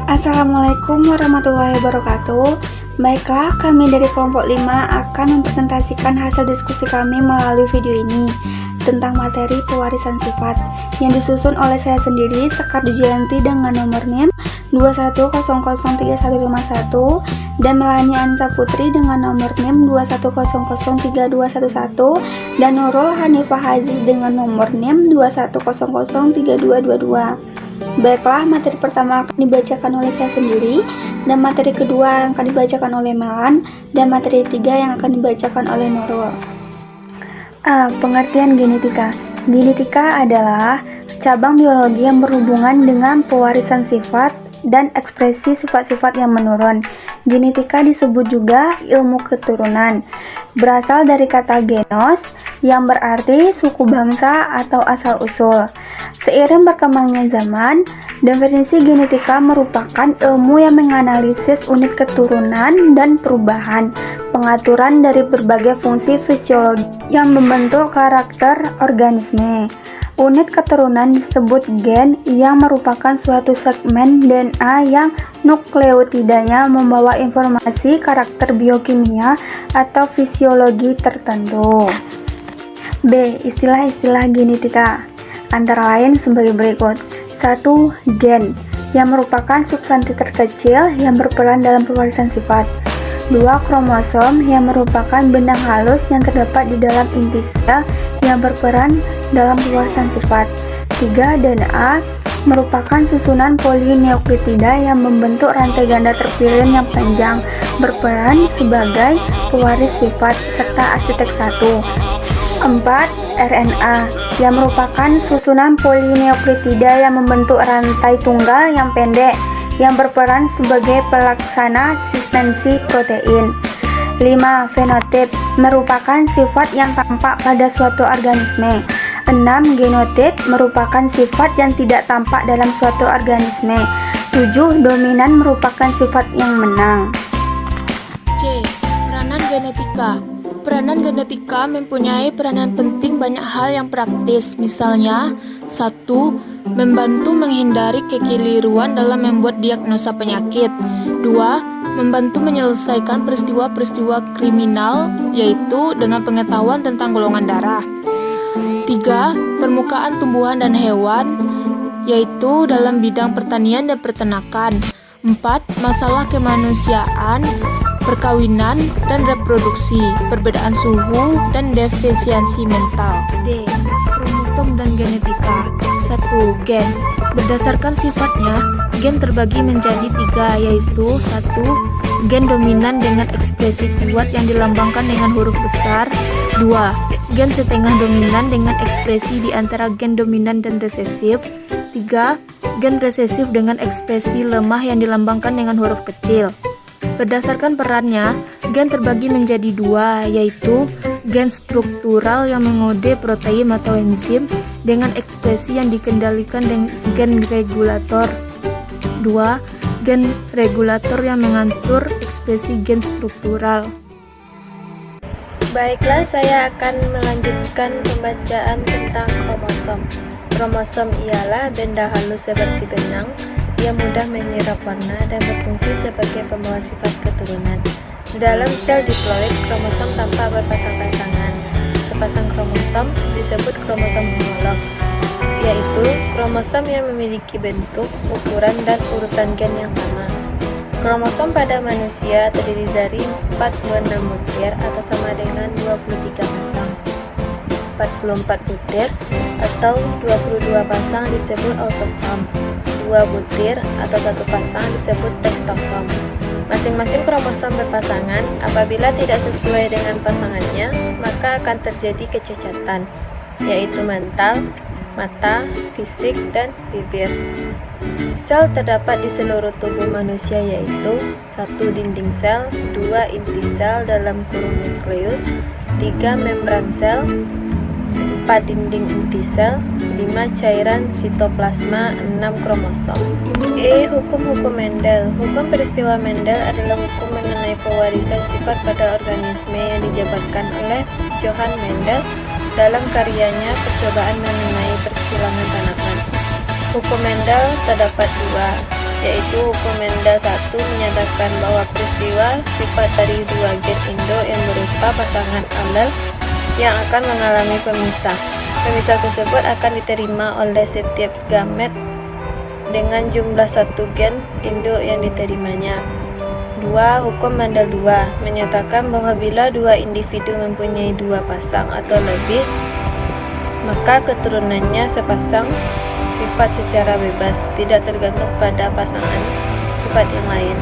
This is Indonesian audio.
Assalamualaikum warahmatullahi wabarakatuh. Baiklah, kami dari kelompok 5 akan mempresentasikan hasil diskusi kami melalui video ini tentang materi pewarisan sifat yang disusun oleh saya sendiri, Sekar Dujayanti, dengan nomor NIM 210035151 dan Melani Anissa Putri dengan nomor NIM 210032211 dan Nurul Hanifah Haziz dengan nomor NIM 210032222. Baiklah, materi pertama akan dibacakan oleh saya sendiri, dan materi kedua yang akan dibacakan oleh Melan, dan materi ketiga yang akan dibacakan oleh Nurul. Pengertian genetika. Genetika adalah cabang biologi yang berhubungan dengan pewarisan sifat dan ekspresi sifat-sifat yang menurun. Genetika disebut juga ilmu keturunan. Berasal dari kata genos yang berarti suku bangsa atau asal-usul. Seiring berkembangnya zaman, definisi genetika merupakan ilmu yang menganalisis unit keturunan dan perubahan pengaturan dari berbagai fungsi fisiologi yang membentuk karakter organisme. Unit keturunan disebut gen, yang merupakan suatu segmen DNA yang nukleotidanya membawa informasi karakter biokimia atau fisiologi tertentu. B. Istilah-istilah genetika antara lain sebagai berikut. 1. Gen, yang merupakan substansi terkecil yang berperan dalam pewarisan sifat. 2. Kromosom, yang merupakan benang halus yang terdapat di dalam inti sel yang berperan dalam pewarisan sifat. 3. DNA, merupakan susunan polinukleotida yang membentuk rantai ganda terpilin yang panjang, berperan sebagai pewaris sifat serta arsitek satu. 4. RNA, yang merupakan susunan polinukleotida yang membentuk rantai tunggal yang pendek yang berperan sebagai pelaksana sistensi protein. 5. Fenotip, merupakan sifat yang tampak pada suatu organisme. 6. Genotip, merupakan sifat yang tidak tampak dalam suatu organisme. 7. Dominan, merupakan sifat yang menang. C. Peranan genetika. Peranan genetika mempunyai peranan penting banyak hal yang praktis, misalnya 1. Membantu menghindari kekeliruan dalam membuat diagnosa penyakit. 2. Membantu menyelesaikan peristiwa-peristiwa kriminal, yaitu dengan pengetahuan tentang golongan darah. 3. Permukaan tumbuhan dan hewan, yaitu dalam bidang pertanian dan peternakan. 4. Masalah kemanusiaan, perkawinan dan reproduksi, perbedaan suhu, dan defisiensi mental. D. Kromosom dan genetika. 1. Gen. Berdasarkan sifatnya, gen terbagi menjadi 3, yaitu 1. Gen dominan dengan ekspresi kuat yang dilambangkan dengan huruf besar. 2. Gen setengah dominan dengan ekspresi di antara gen dominan dan resesif. 3. Gen resesif dengan ekspresi lemah yang dilambangkan dengan huruf kecil. Berdasarkan perannya, gen terbagi menjadi 2, yaitu gen struktural yang mengode protein atau enzim dengan ekspresi yang dikendalikan dengan gen regulator. 2. Gen regulator yang mengatur ekspresi gen struktural. Baiklah, saya akan melanjutkan pembacaan tentang kromosom. Kromosom ialah benda halus seperti benang yang mudah menyerap warna dan berfungsi sebagai pembawa sifat keturunan. Dalam sel diploid, kromosom tampak berpasang-pasangan. Sepasang kromosom disebut kromosom homolog, yaitu kromosom yang memiliki bentuk, ukuran, dan urutan gen yang sama. Kromosom pada manusia terdiri dari 46 butir atau sama dengan 23 pasang. 44 butir atau 22 pasang disebut autosom. 2 butir atau 1 pasang disebut testosom. Masing-masing kromosom berpasangan. Apabila tidak sesuai dengan pasangannya, maka akan terjadi kecacatan, yaitu mental, mata, fisik, dan bibir. Sel terdapat di seluruh tubuh manusia, yaitu 1 dinding sel, 2 inti sel dalam kurung nukleus, 3 membran sel, 4 dinding inti sel, 5 cairan sitoplasma, 6 kromosom. Hukum-hukum Mendel. Hukum peristiwa Mendel adalah hukum mengenai pewarisan sifat pada organisme yang dijabarkan oleh Johann Mendel dalam karyanya Percobaan mengenai persilangan tanaman. Hukum Mendel terdapat 2, yaitu hukum Mendel 1 menyatakan bahwa peristiwa sifat dari dua gen induk yang berupa pasangan alel yang akan mengalami pemisah. Pemisah tersebut akan diterima oleh setiap gamet dengan jumlah satu gen induk yang diterimanya. 2. Hukum Mendel 2 menyatakan bahwa bila dua individu mempunyai dua pasang atau lebih, maka keturunannya sepasang sifat secara bebas, tidak tergantung pada pasangan sifat yang lain.